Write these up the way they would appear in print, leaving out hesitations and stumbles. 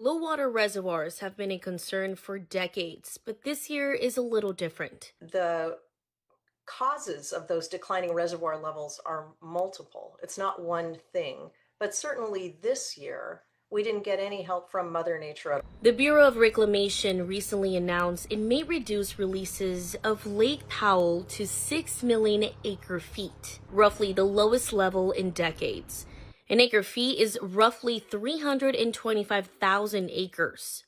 Low water reservoirs have been a concern for decades, but this year is a little different. The causes of those declining reservoir levels are multiple. It's not one thing, but certainly this year, we didn't get any help from Mother Nature at all. The Bureau of Reclamation recently announced it may reduce releases of Lake Powell to 6 million acre feet, roughly the lowest level in decades. An acre feet is roughly 325,000 acres.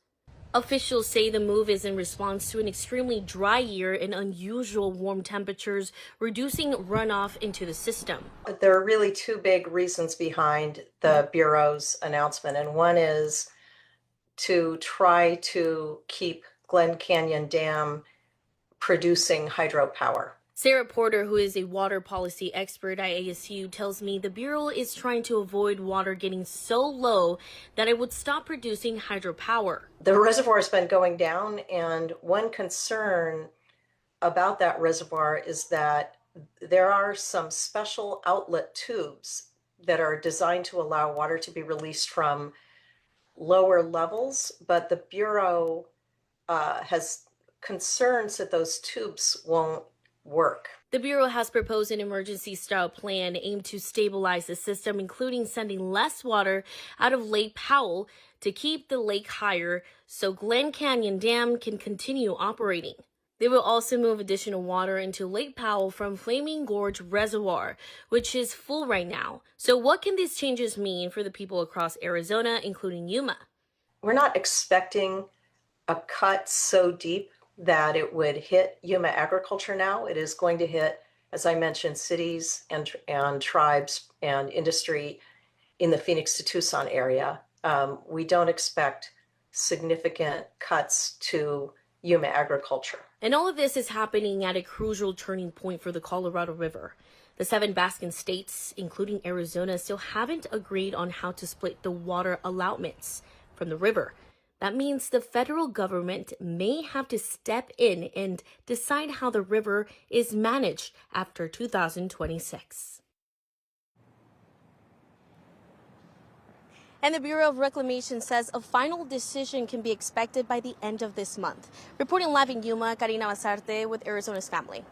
Officials say the move is in response to an extremely dry year and unusual warm temperatures, reducing runoff into the system. There are really two big reasons behind the Bureau's announcement, and one is to try to keep Glen Canyon Dam producing hydropower. Sarah Porter, who is a water policy expert at ASU, tells me the Bureau is trying to avoid water getting so low that it would stop producing hydropower. The reservoir has been going down, and one concern about that reservoir is that there are some special outlet tubes that are designed to allow water to be released from lower levels, but the Bureau has concerns that those tubes won't work. The Bureau has proposed an emergency-style plan aimed to stabilize the system, including sending less water out of Lake Powell to keep the lake higher so Glen Canyon Dam can continue operating. They will also move additional water into Lake Powell from Flaming Gorge Reservoir, which is full right now. So what can these changes mean for the people across Arizona, including Yuma? We're not expecting a cut so deep that it would hit Yuma agriculture now. It is going to hit, as I mentioned, cities and tribes and industry in the Phoenix to Tucson area. We don't expect significant cuts to Yuma agriculture. And all of this is happening at a crucial turning point for the Colorado River. The 7 Baskin states, including Arizona, still haven't agreed on how to split the water allotments from the river. That means the federal government may have to step in and decide how the river is managed after 2026. And the Bureau of Reclamation says a final decision can be expected by the end of this month. Reporting live in Yuma, Karina Bazarte with Arizona's Family.